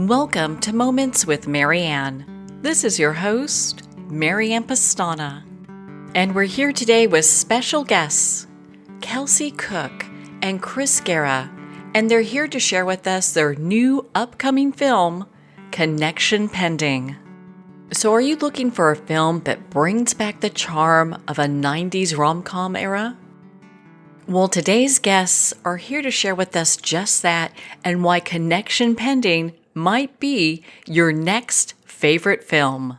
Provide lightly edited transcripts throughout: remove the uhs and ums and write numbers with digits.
Welcome to Moments with Marianne. This is your host, Marianne Pastana, and we're here today with special guests, Kelsey Cooke and Guerra, and they're here to share with us their new upcoming film, Connection Pending. So are you looking for a film that brings back the charm of a 90s rom-com era? Well, today's guests are here to share with us just that and why Connection Pending might be your next favorite film.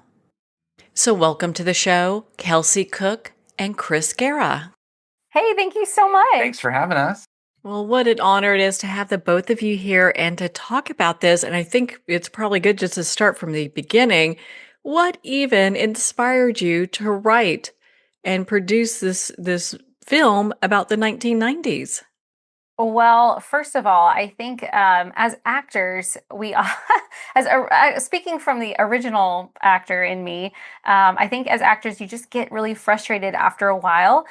So welcome to the show, Kelsey Cooke and Guerra. Hey, thank you so much. Thanks for having us. Well, what an honor it is to have the both of you here and to talk about this. And I think it's probably good just to start from the beginning. What even inspired you to write and produce this film about the 1990s? Well, first of all, I think as actors, speaking from the original actor in me, I think as actors, you just get really frustrated after a while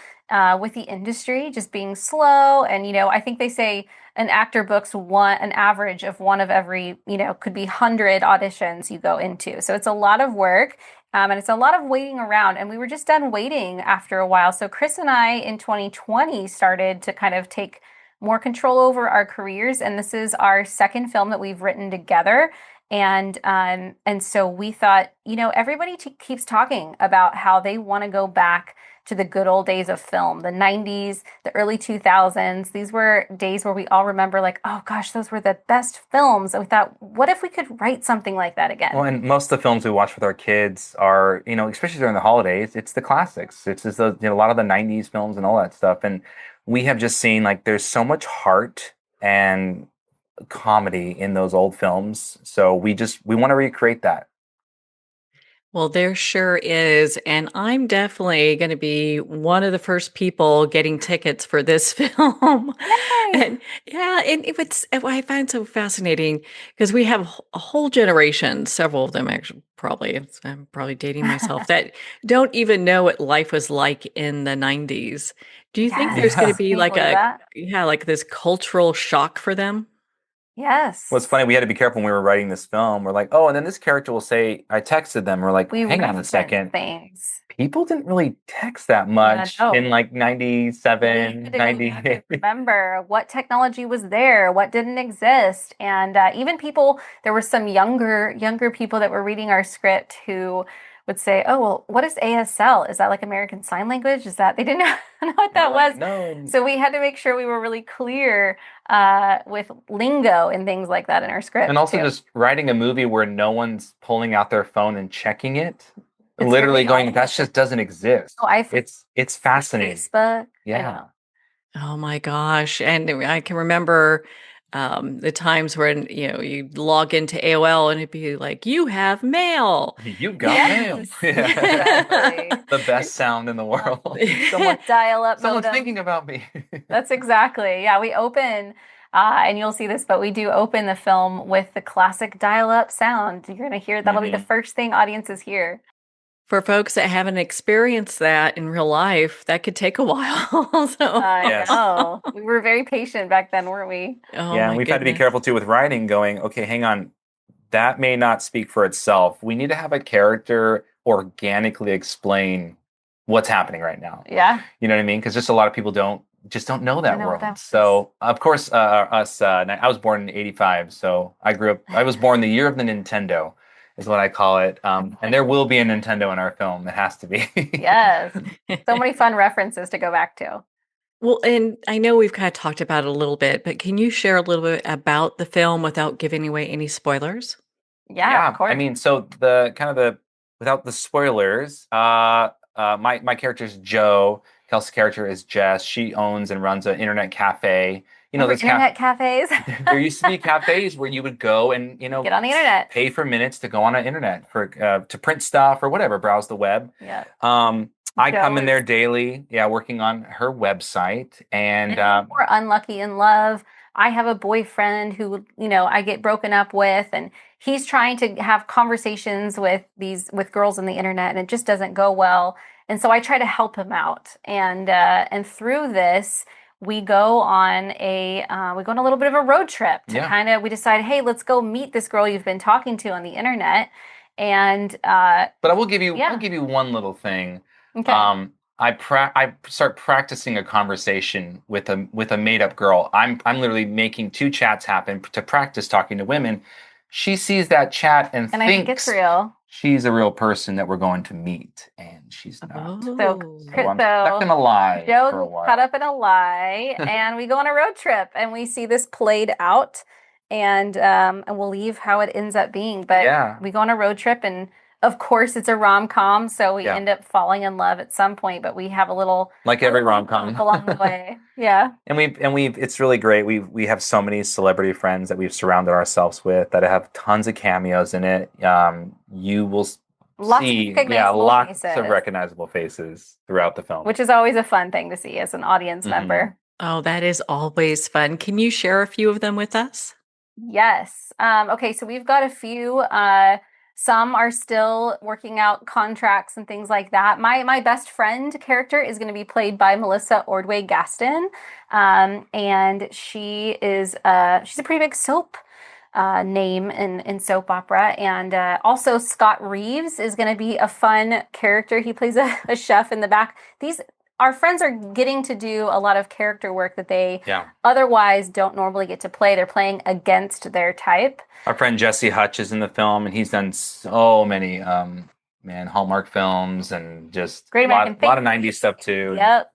with the industry just being slow. And, I think they say an actor books an average of one of every, could be 100 auditions you go into. So it's a lot of work. And it's a lot of waiting around. And we were just done waiting after a while. So Chris and I in 2020 started to kind of take more control over our careers. And this is our second film that we've written together. And so we thought, everybody keeps talking about how they want to go back to the good old days of film, the 90s, the early 2000s. These were days where we all remember like, oh gosh, those were the best films. And we thought, what if we could write something like that again? Well, and most of the films we watch with our kids are, especially during the holidays, it's the classics. It's just a lot of the 90s films and all that stuff. And we have just seen like there's so much heart and comedy in those old films. So we want to recreate that. Well, there sure is. And I'm definitely going to be one of the first people getting tickets for this film. And what I find so fascinating, because we have a whole generation, several of them actually, I'm probably dating myself, that don't even know what life was like in the 90s. Do you think there's going to be like this cultural shock for them? Yes. Well, it's funny. We had to be careful when we were writing this film. We're like, oh, and then this character will say, I texted them. We're like, hang on a second. Things. People didn't really text that much in like 97, 98. Remember what technology was there, what didn't exist. And even there were some younger people that were reading our script who would say, oh, well, what is ASL? Is that like American Sign Language? They didn't know what that was. No. So we had to make sure we were really clear with lingo and things like that in our script. And also just writing a movie where no one's pulling out their phone and checking it. It's literally going, that just doesn't exist. Oh, it's fascinating. Facebook. Yeah. Oh my gosh. And I can remember the times when, you log into AOL and it'd be like, you have mail. You got mail. Exactly. The best sound in the world. Dial up. Someone's thinking about me. That's exactly. Yeah, we open, and you'll see this, but we do open the film with the classic dial-up sound. You're going to hear, that'll be the first thing audiences hear. For folks that haven't experienced that in real life, that could take a while. Yes. We were very patient back then, weren't we? Oh, yeah, and we've had to be careful too with writing, going, okay, hang on, that may not speak for itself. We need to have a character organically explain what's happening right now. Yeah. You know what I mean? Because just a lot of people don't know that world. So, of course, I was born in 85, so I was born the year of the Nintendo. Is what I call it. And there will be a Nintendo in our film. It has to be. Yes. So many fun references to go back to. Well, and I know we've kind of talked about it a little bit, but can you share a little bit about the film without giving away any spoilers? Yeah, of course. I mean, so without the spoilers, my character is Joe. Kelsey's character is Jess. She owns and runs an internet cafe. Internet cafes. There used to be cafes where you would go and get on the internet, pay for minutes to go on the internet to print stuff or whatever, browse the web. Yeah. I come in there daily, working on her website, and we're unlucky in love. I have a boyfriend who I get broken up with, and he's trying to have conversations with girls on the internet, and it just doesn't go well. And so I try to help him out, and through this, we go on a little bit of a road trip to Yeah. we decide, hey, let's go meet this girl you've been talking to on the internet. And But I'll yeah, give you one little thing. okay. I start practicing a conversation with a made up girl. I'm literally making two chats happen to practice talking to women. She sees that chat and And I think it's thinks real. she's a real person that we're going to meet, and she's not. So, So I'm stuck in so a lie for a Joe caught while. up in a lie, and we go on a road trip, and we see this played out, and we'll leave how it ends up being. But Yeah. we go on a road trip, and of course, it's a rom-com, so we Yeah. end up falling in love at some point. But we have Like a every little rom-com. bump along the way. Yeah, And we've it's really great. We have so many celebrity friends that we've surrounded ourselves with that have tons of cameos in it. You will lots of see, yeah, recognizable lots of faces, recognizable faces throughout the film. which is always a fun thing to see as an audience Hmm. member. Oh, that is always fun. Can you share a few of them with us? Yes. Okay, so we've got a few. Some are still working out contracts and things like that. My best friend character is going to be played by Melissa Ordway Gaston, and she's a pretty big soap name in soap opera. And also Scott Reeves is going to be a fun character. He plays a chef in the back. These Our friends are getting to do a lot of character work that they Yeah. otherwise don't normally get to play. They're playing against their type. Our friend Jesse Hutch is in the film, and he's done so many Hallmark films and just Great a American lot of Family. 90s stuff too. Yep.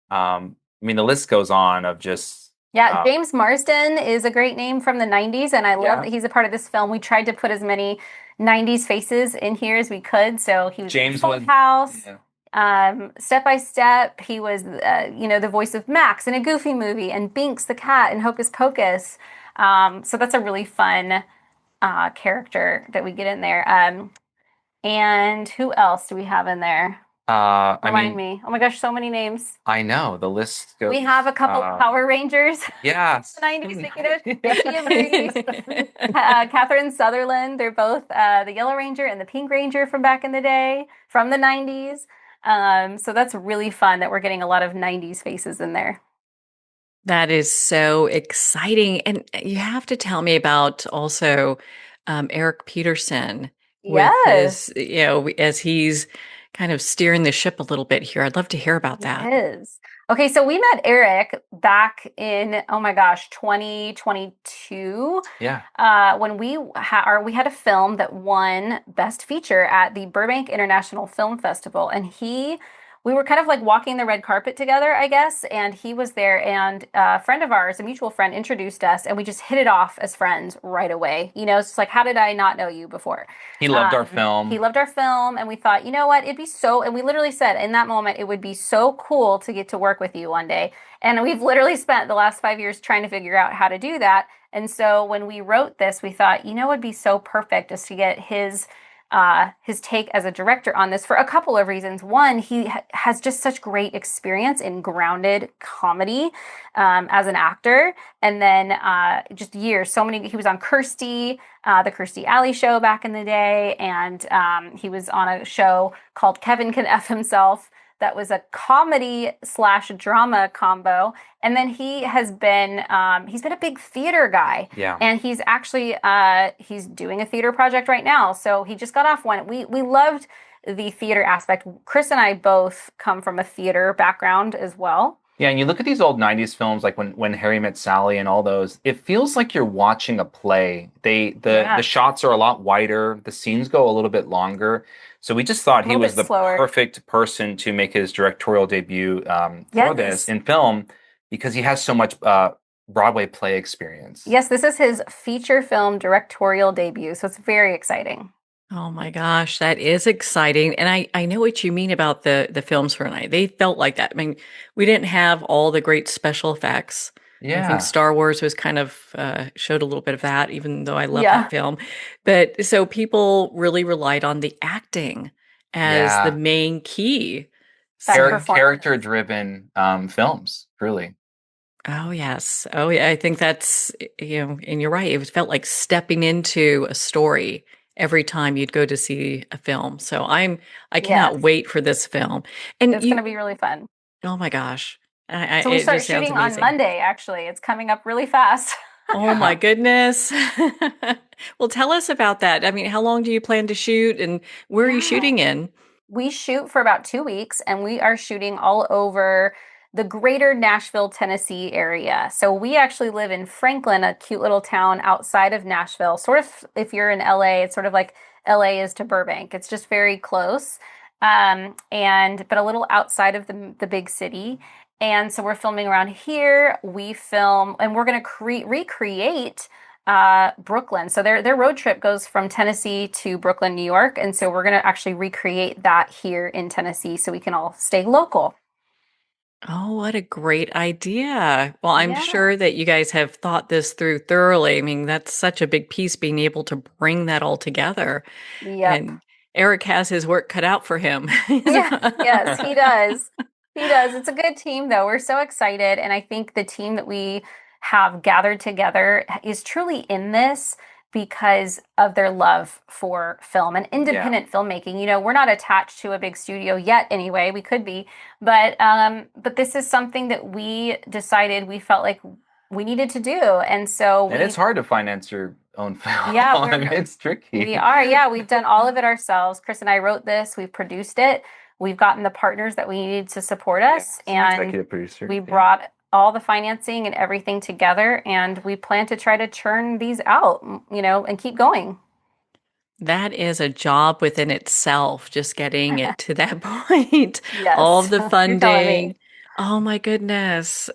I mean, the list goes on of just Yeah, James Marsden is a great name from the 90s, and I love yeah. that he's a part of this film. We tried to put as many 90s faces in here as we could. So he was in James Full was House, yeah. Step by Step. He was, the voice of Max in a Goofy movie, and Binks the cat in Hocus Pocus. So that's a really fun character that we get in there. And who else do we have in there? I Remind mean, me. Oh my gosh, so many names. I know the list goes. We have a couple Power Rangers. Yeah. The 90s, speaking of movies. Catherine Sutherland, they're both the Yellow Ranger and the Pink Ranger from back in the day, from the 90s. So that's really fun that we're getting a lot of 90s faces in there. That is so exciting. And you have to tell me about also Eric Peterson with Yes, his, as he's kind of steering the ship a little bit here. I'd love to hear about he that. is. Okay, so we met Eric back in, oh my gosh, 2022. Yeah. When we had a film that won Best Feature at the Burbank International Film Festival, and we were kind of like walking the red carpet together, I guess, and he was there, and a friend of ours, a mutual friend, introduced us, and we just hit it off as friends right away. It's just like, how did I not know you before? He loved our film. He loved our film, and we thought, you know what, and we literally said in that moment, it would be so cool to get to work with you one day. And we've literally spent the last 5 years trying to figure out how to do that. And so when we wrote this, we thought, it would be so perfect just to get his take as a director on this for a couple of reasons. One, he has just such great experience in grounded comedy as an actor, and then just years. He was on Kirstie, the Kirstie Alley show back in the day, and he was on a show called Kevin Can F Himself. That was a comedy / drama combo. And then he's been a big theater guy. Yeah. And he's actually, he's doing a theater project right now. So he just got off one. We loved the theater aspect. Chris and I both come from a theater background as well. Yeah, and you look at these old 90s films like when Harry Met Sally and all those, it feels like you're watching a play. The shots are a lot wider, the scenes go a little bit longer. So we just thought he was the perfect person to make his directorial debut for this in film because he has so much Broadway play experience. Yes, this is his feature film directorial debut, so it's very exciting. Oh my gosh, that is exciting. And I know what you mean about the films for tonight. They felt like that. I mean, we didn't have all the great special effects. Yeah. I think Star Wars was kind of showed a little bit of that, even though I love that film. But so people really relied on the acting as the main key. Character-driven films, really. Oh, yes. Oh, yeah. I think that's, and you're right. It felt like stepping into a story every time you'd go to see a film. So I cannot wait for this film. And it's going to be really fun. Oh my gosh. So we It start just sounds shooting on amazing. Monday, actually. It's coming up really fast. Oh my goodness. Well, tell us about that. I mean, how long do you plan to shoot and where are you Yeah. shooting in? We shoot for about 2 weeks and we are shooting all over the greater Nashville, Tennessee area. So we actually live in Franklin, a cute little town outside of Nashville. Sort of, if you're in LA, it's sort of like LA is to Burbank. It's just very close. And but a little outside of the big city. And so we're filming around here. We film and we're going to recreate Brooklyn. So their road trip goes from Tennessee to Brooklyn, New York, and so we're going to actually recreate that here in Tennessee so we can all stay local. Oh, what a great idea. Well, I'm Yeah. sure that you guys have thought this through thoroughly. I mean, that's such a big piece being able to bring that all together. Yep. And Eric has his work cut out for him. Yeah. Yes, he does. He does. It's a good team though. We're so excited, and I think the team that we have gathered together is truly in this because of their love for film and Yeah. independent filmmaking. We're not attached to a big studio yet anyway. We could be, but this is something that we decided we felt like we needed to do. And so And it's we hard to finance your own film. yeah, I mean, it's we tricky. are. Yeah, we've done all of it ourselves. Chris and I wrote this, we've produced it, we've gotten the partners that we needed to support Yeah, us, as an and executive producer. we Yeah. brought all the financing and everything together, and we plan to try to churn these out, and keep going. That is a job within itself, just getting it to that point. All of Yes, the you're telling me. funding. Oh my goodness.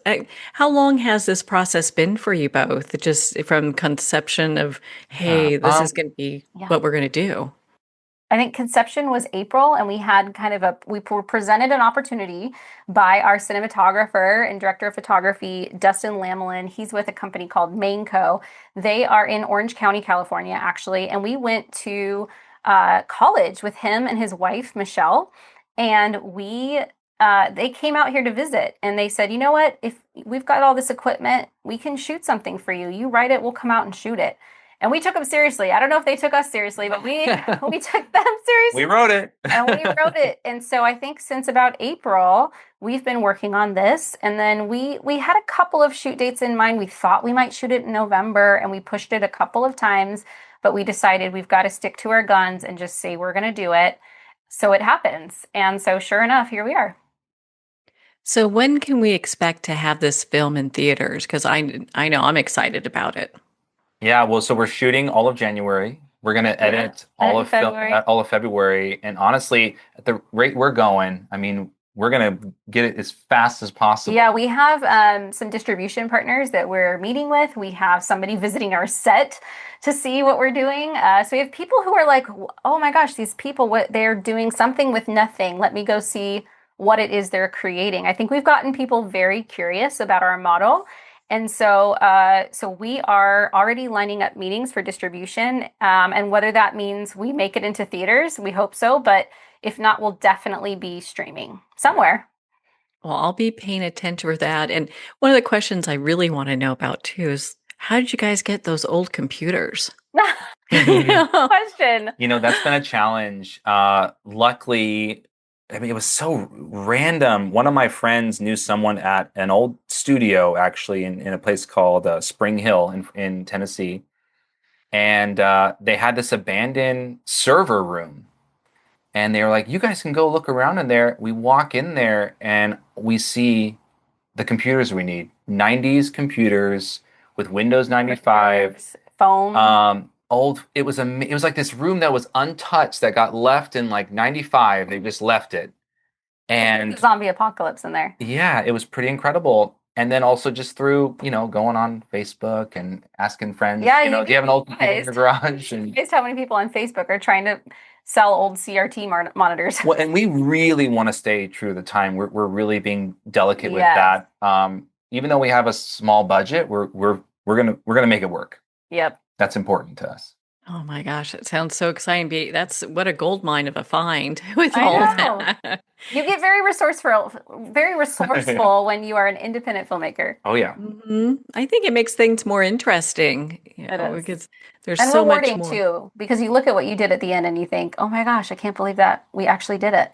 How long has this process been for you both? Just from conception of, Yeah. hey, this is going to be Yeah. what we're going to do. I think conception was April, and we had we were presented an opportunity by our cinematographer and director of photography, Dustin Lamelin. He's with a company called Mainco. They are in Orange County, California, actually. And we went to college with him and his wife, Michelle. And they came out here to visit, and they said, you know what? If we've got all this equipment, we can shoot something for you. You write it, we'll come out and shoot it. And we took them seriously. I don't know if they took us seriously, but we took them We seriously wrote it. and we wrote it. And so I think since about April, we've been working on this. And then we had a couple of shoot dates in mind. We thought we might shoot it in November, and we pushed it a couple of times, but we decided we've got to stick to our guns and just say we're going to do it. So it happens. And so sure enough, here we are. So when can we expect to have this film in theaters? Because I know I'm excited about it. Yeah, well, so we're shooting all of January. We're gonna edit And in February. all of February, and honestly, at the rate we're going, I mean, we're gonna get it as fast as possible. Yeah, we have some distribution partners that we're meeting with. We have somebody visiting our set to see what we're doing. So we have people who are like, "Oh my gosh, these people! What they're doing something with nothing. Let me go see what it is they're creating." I think we've gotten people very curious about our model, and so we are already lining up meetings for distribution. And whether that means we make it into theaters, we hope so. But if not, we'll definitely be streaming somewhere. Well, I'll be paying attention to that. And one of the questions I really want to know about too is how did you guys get those old computers? You know? Question. That's been a challenge. Luckily, I mean, it was so random. One of my friends knew someone at an old studio, actually, in a place called Spring Hill in Tennessee. And they had this abandoned server room. And they were like, you guys can go look around in there. We walk in there and we see the computers we need. 90s computers with Windows 95. Foam. Old. It was like this room that was untouched that got left in like 95. They just left it. And Zombie apocalypse in there. yeah, it was pretty incredible. And then also just through, going on Facebook and asking friends, Yeah, do you have an old computer in your garage? And Guess how many people on Facebook are trying to sell old CRT monitors? well, and we really want to stay true to the time. We're really being delicate with Yes. that. Even though we have a small budget, we're gonna make it work. Yep. That's important to us. Oh my gosh, that sounds so exciting. That's what a gold mine of a find with I all know. that. You get very resourceful when you are an independent filmmaker. Oh yeah. I think it makes things more interesting, It is. because there's And so much rewarding more. too, because you look at what you did at the end and you think, oh my gosh, I can't believe that we actually did it.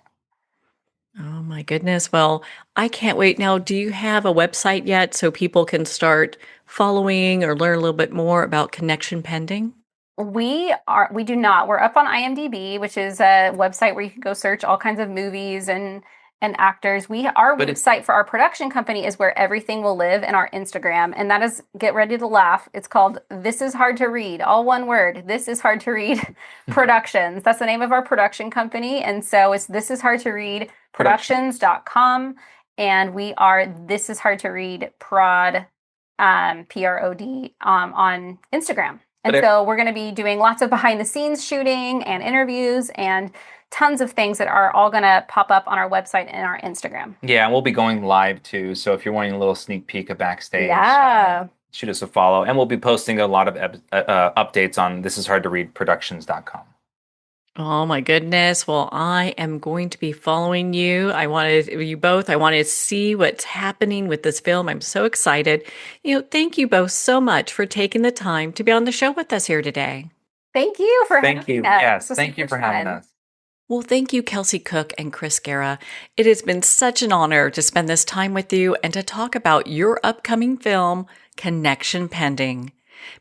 Oh my goodness. Well, I can't wait. Now, do you have a website yet so people can start following or learn a little bit more about Connection Pending? We do not. We're up on IMDb, which is a website where you can go search all kinds of movies and actors. Our But website for our production company is where everything will live, in our Instagram, and that is, get ready to laugh. It's called This Is Hard to Read, all one word. This Is Hard to Read Productions. That's the name of our production company, and so it's This Is Hard to Read Productions.com, and we are This Is Hard to Read Prod, PROD, on Instagram. And so we're going to be doing lots of behind the scenes shooting and interviews and tons of things that are all going to pop up on our website and our Instagram. Yeah, and we'll be going live too. So if you're wanting a little sneak peek of backstage, Yeah. shoot us a follow. And we'll be posting a lot of updates on thisishardtoreadproductions.com. Oh my goodness. Well, I am going to be following you. I wanted you both. I wanted to see what's happening with this film. I'm so excited. Thank you both so much for taking the time to be on the show with us here today. Thank you for Thank having you. us. Yes, This was thank you super for having fun. us. Well, thank you, Kelsey Cooke and Chris Guerra. It has been such an honor to spend this time with you and to talk about your upcoming film, Connection Pending.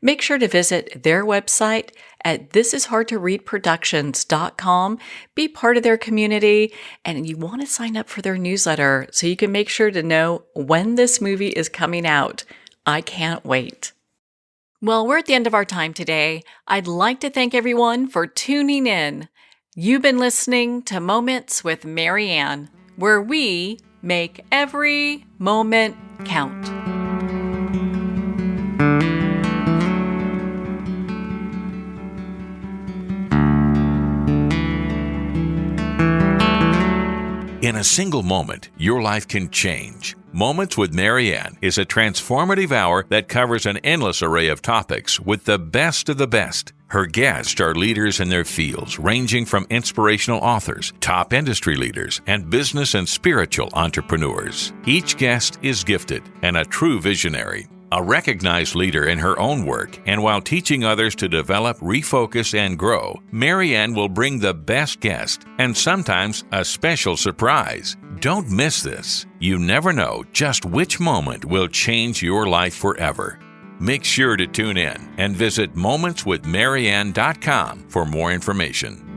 Make sure to visit their website at thisishardtoreadproductions.com. Be part of their community, and you want to sign up for their newsletter so you can make sure to know when this movie is coming out. I can't wait. Well, we're at the end of our time today. I'd like to thank everyone for tuning in. You've been listening to Moments with Mary Ann, where we make every moment count. In a single moment, your life can change. Moments with Mary Ann is a transformative hour that covers an endless array of topics with the best of the best. Her guests are leaders in their fields, ranging from inspirational authors, top industry leaders, and business and spiritual entrepreneurs. Each guest is gifted and a true visionary, a recognized leader in her own work, and while teaching others to develop, refocus, and grow, Mary Ann will bring the best guest and sometimes a special surprise. Don't miss this. You never know just which moment will change your life forever. Make sure to tune in and visit momentswithmaryann.com for more information.